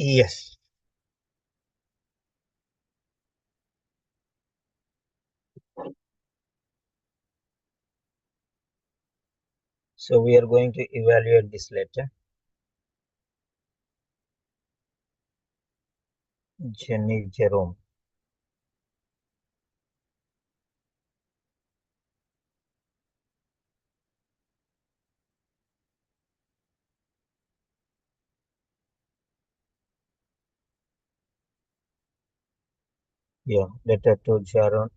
Yes. So we are going to evaluate this letter. Jenny Jerome. Yeah. Letter to Sharon,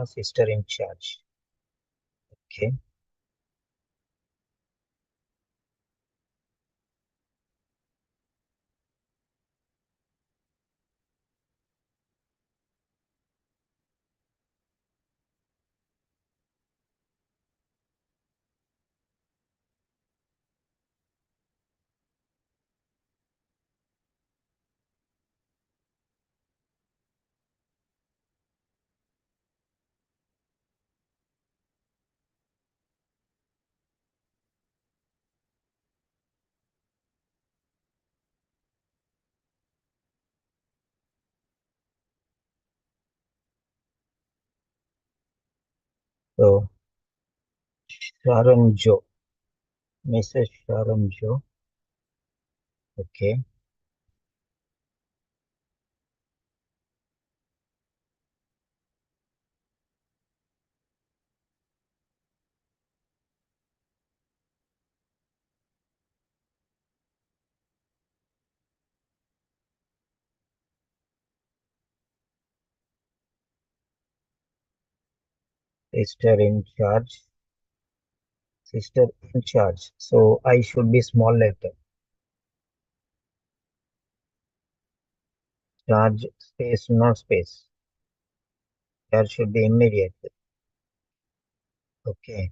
sister in charge. Okay. So Sharon Joe. Mrs. Sharon Joe. Okay. Sister in charge. Sister in charge. So I should be small letter. Charge space, no space. Charge should be immediate. Okay.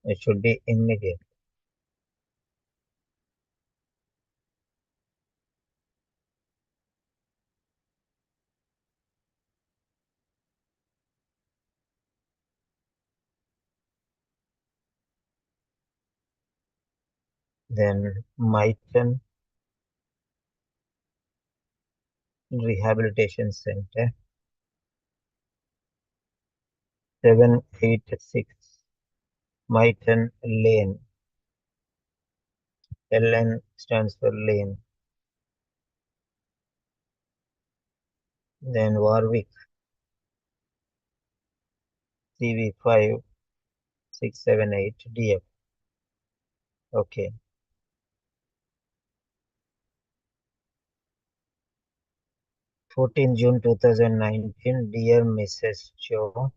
It should be immediate. Then Myton Rehabilitation Center. 786 Myton Lane. LN stands for lane. Then Warwick. CV5 678 DF. Okay. 14 June 2019. Dear Mrs. Cho,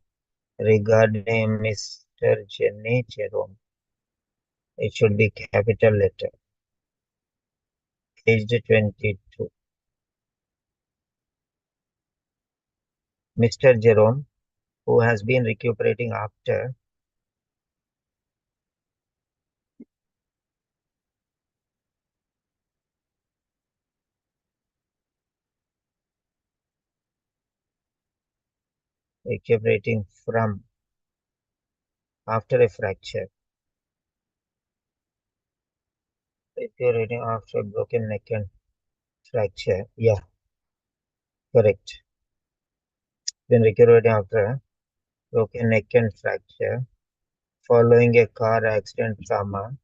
regarding Mr. Jenny Jerome. It should be capital letter. Aged 22. Mr. Jerome, who has been recuperating after recuperating from after a fracture. Recuperating after a broken neck and fracture. Yeah, correct. Been recuperating after a broken neck and fracture following a car accident trauma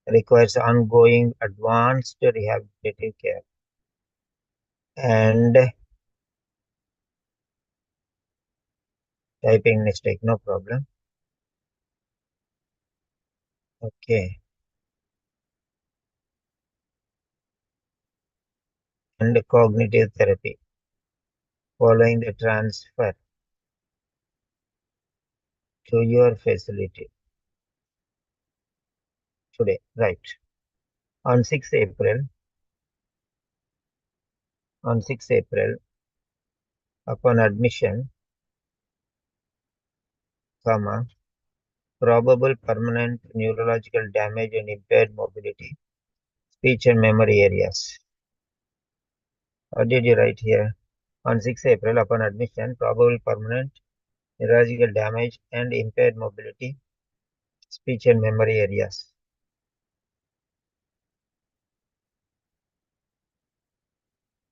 requires ongoing advanced rehabilitative care. And typing mistake, no problem. Okay. And cognitive therapy following the transfer to your facility today. Right. On 6 April, on 6 April, upon admission, comma, probable permanent neurological damage and impaired mobility, speech and memory areas. What did you write here? On 6 April, upon admission, probable permanent neurological damage and impaired mobility, speech and memory areas.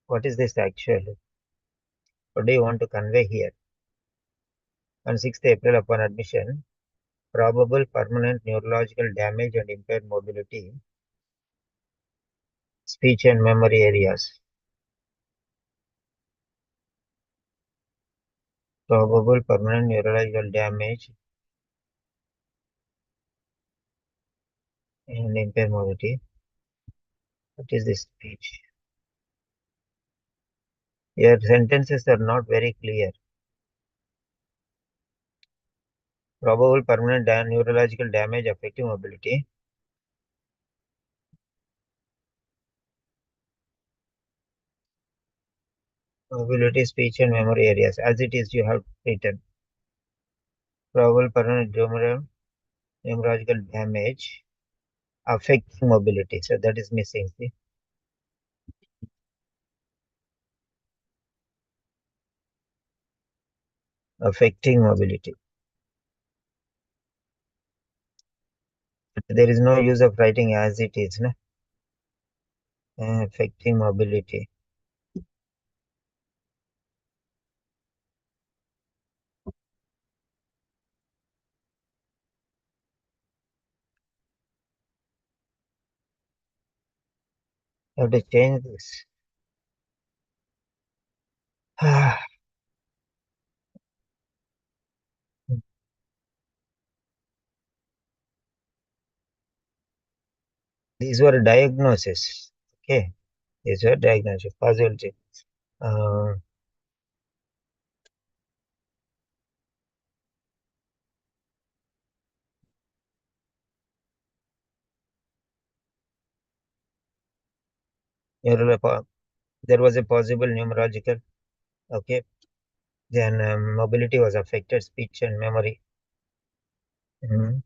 What is this actually? What do you want to convey here? On 6th April, upon admission, probable permanent neurological damage and impaired mobility, speech and memory areas. Probable permanent neurological damage and impaired mobility. What is this speech? Your sentences are not very clear. Probable permanent neurological damage affecting mobility. Mobility, speech and memory areas. As it is, you have written. Probable permanent neurological damage affecting mobility. So that is missing. See? Affecting mobility. There is no use of writing as it is. No? Affecting mobility. You have to change this. These were diagnoses. Okay. These were diagnosis. Possibility. Uh, there was a possible neurological. Okay. Then mobility was affected, speech and memory. Mhm.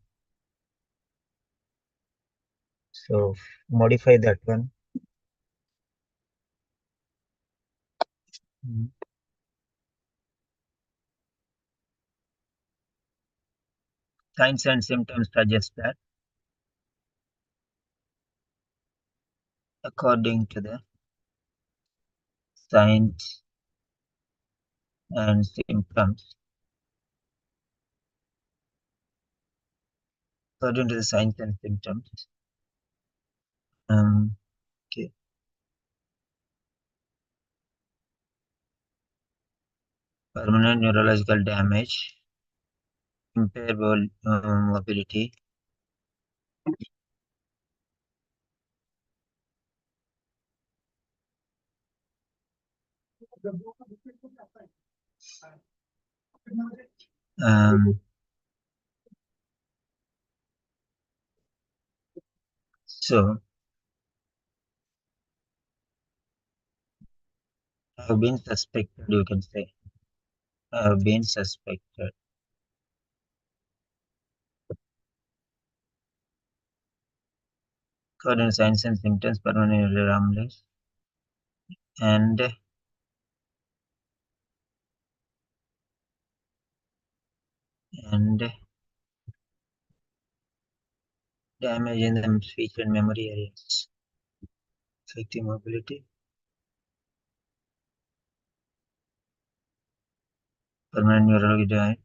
So modify that one. Mhm. Signs and symptoms suggest that according to the signs and symptoms, according to the signs and symptoms, okay, permanent neurological damage, impaired mobility, um, so have been suspected, you can say, have been suspected. According to signs and symptoms, permanent neurological and and damage in the speech and memory areas, affecting mobility, permanent neurological damage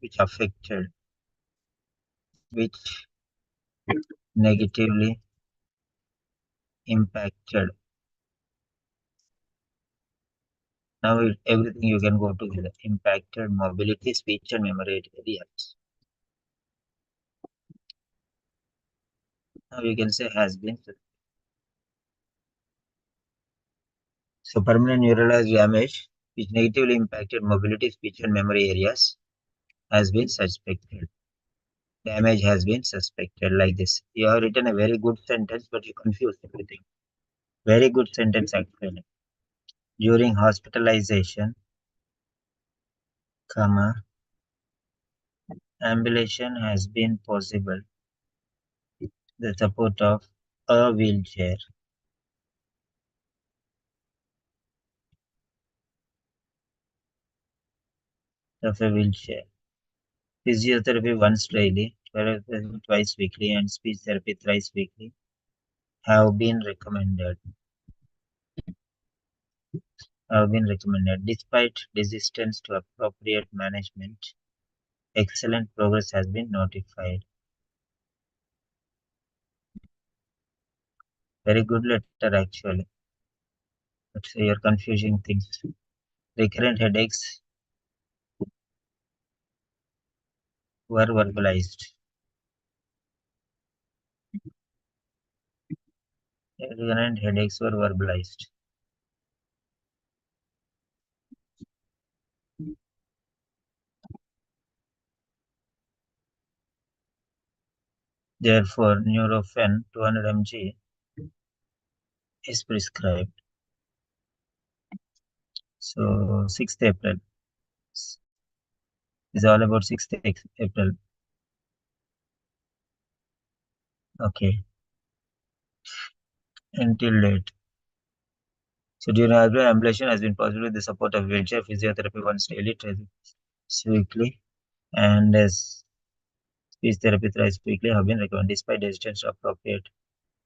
which negatively impacted. Now everything you can go together. Impacted mobility, speech and memory areas. Now you can say has been. So permanent neurological damage which negatively impacted mobility, speech and memory areas has been suspected. Damage has been suspected like this. You have written a very good sentence, but you confused everything. Very good sentence actually. During hospitalization, comma, ambulation has been possible. The support of a wheelchair. Of a wheelchair. Physiotherapy once daily, therapy twice weekly, and speech therapy thrice weekly have been recommended. have been recommended. Despite resistance to appropriate management, excellent progress has been notified. Very good letter, actually. But you're confusing things. Recurrent headaches were verbalized. Recurrent headaches were verbalized. Therefore, Nurofen 200 mg is prescribed. So, 6th April is all about 6th April. Okay, until date. So, during alveolar ablation has been possible with the support of wheelchair physiotherapy once daily, twice weekly, and as speech therapy thrice weekly have been recommended. Despite resistance to appropriate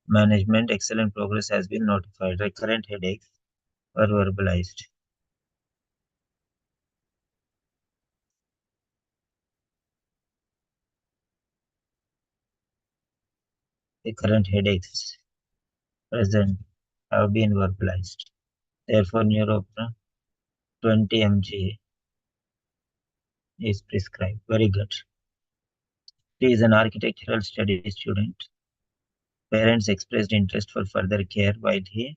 management, excellent progress has been notified. Recurrent headaches were verbalized. Recurrent headaches present have been verbalized. Therefore, Neuropra 20 mg is prescribed. Very good. He is an architectural studies student. Parents expressed interest for further care while he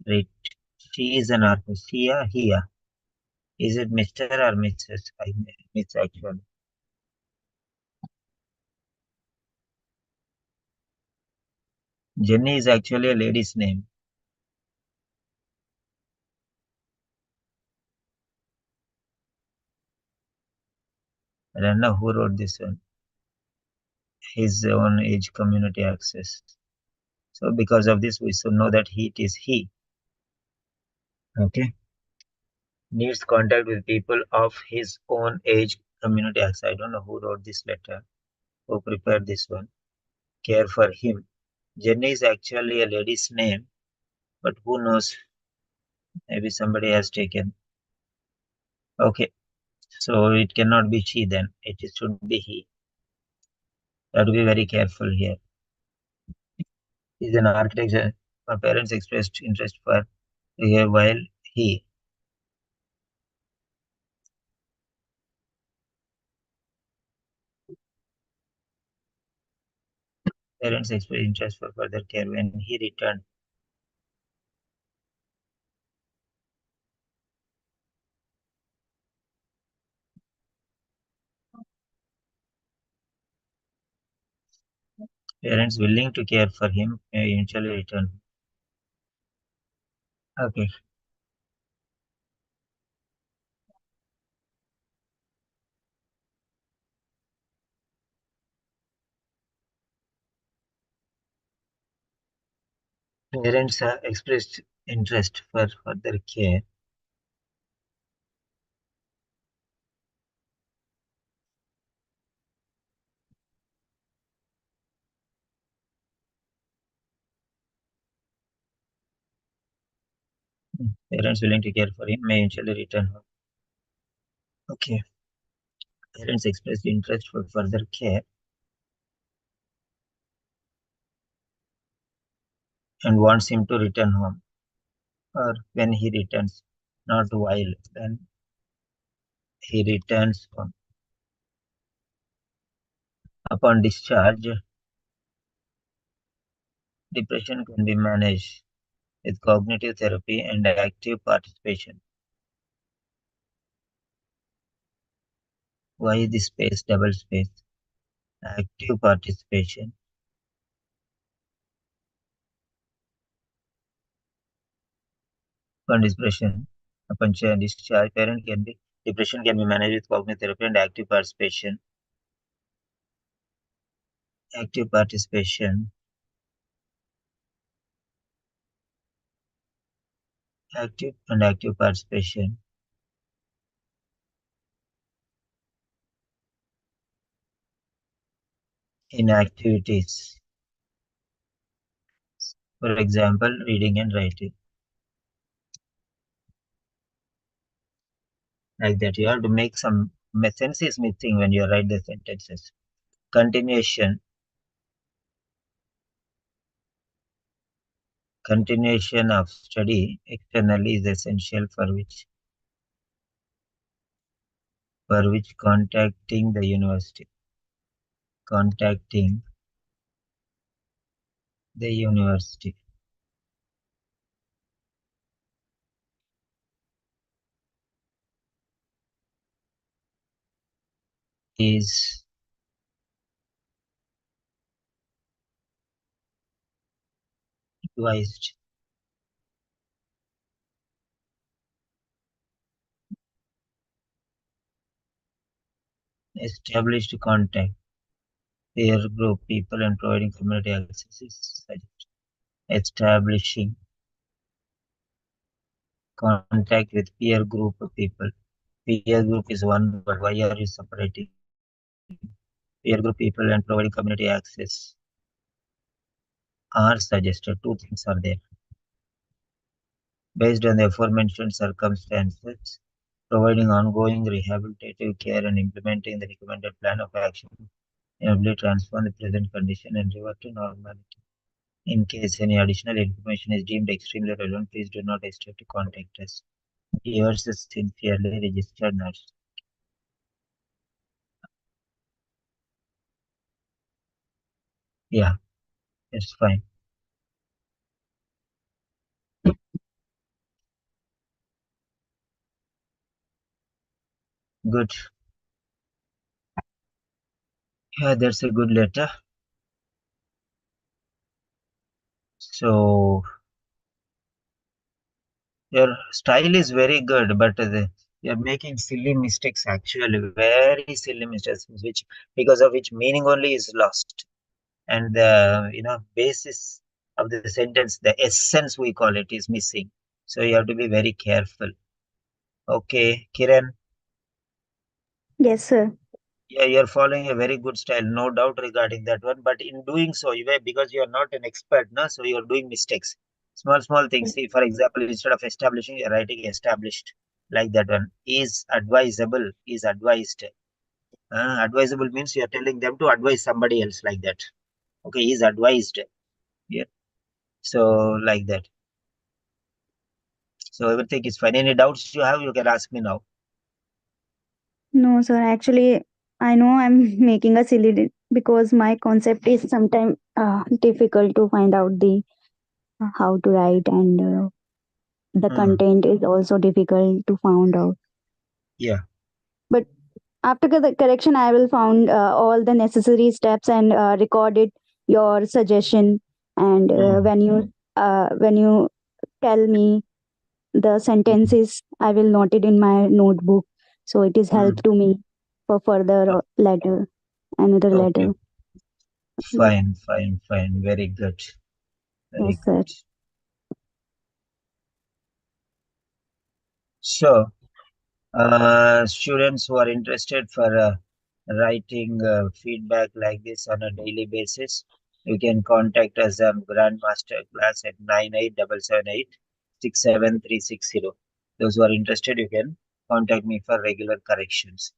read. She is an artist. Here. Is it Mr. or Mrs.? I miss actually. Jenny is actually a lady's name. I don't know who wrote this one. His own age community access. So because of this, we should know that it is he. Okay. Needs contact with people of his own age community access. I don't know who wrote this letter, who prepared this one. Care for him. Jenny is actually a lady's name, but who knows? Maybe somebody has taken. Okay. So it cannot be she then. Should be he. Have to be very careful here. He's an architect. My parents expressed interest for here while he. Parents expressed interest for further care when he returned. Parents willing to care for him may eventually return. Okay. Parents have expressed interest for further care. Parents willing to care for him may eventually return home. Okay. Parents expressed interest for further care and wants him to return home. Or when he returns, not while, when he returns home. Upon discharge, depression can be managed with cognitive therapy and active participation. Why this space, double space? Active participation. Upon depression, upon discharge, depression can be managed with cognitive therapy and active participation. Active participation. Active participation in activities. For example, reading and writing. Like that. You have to make some sense is missing when you write the sentences. Continuation of study externally is essential for which contacting the university is advised. Established contact, peer group people and providing community access is suggested. Establishing contact with peer group of people. Peer group is one word. Why are you separating? Peer group people and providing community access are suggested. Two things are there. Based on the aforementioned circumstances, providing ongoing rehabilitative care and implementing the recommended plan of action enably transform the present condition and revert to normality. In case any additional information is deemed extremely relevant, please do not hesitate to contact us. Yours is sincerely, registered nurse. Yeah, it's fine. Good. Yeah, that's a good letter. So your style is very good, but you're making silly mistakes actually, very silly mistakes, which because of which meaning only is lost. And the basis of the sentence, the essence we call it, is missing. So you have to be very careful. Okay, Kiran. Yes, sir. Yeah, you're following a very good style, no doubt regarding that one. But in doing so, because you're not an expert, no, so you're doing mistakes. Small things. See, for example, instead of establishing, you're writing established, like that one. Is advisable, is advised. Advisable means you're telling them to advise somebody else, like that. Okay, is advised. Yeah. So, like that. So, everything is fine. Any doubts you have, you can ask me now. No, sir. Actually, I know I'm making a because my concept is sometimes difficult to find out the how to write, and the Hmm. content is also difficult to find out. Yeah. But after the correction, I will found all the necessary steps and recorded your suggestion. And Hmm. when you tell me the Hmm. sentences, I will note it in my notebook, so it is Hmm. help to me for further letter, another Okay. letter. Yes, Fine. Very good. Very yes, good. sir. So, students who are interested for writing feedback like this on a daily basis, you can contact us on Grandmaster class at 9877867360. Those who are interested, you can contact me for regular corrections.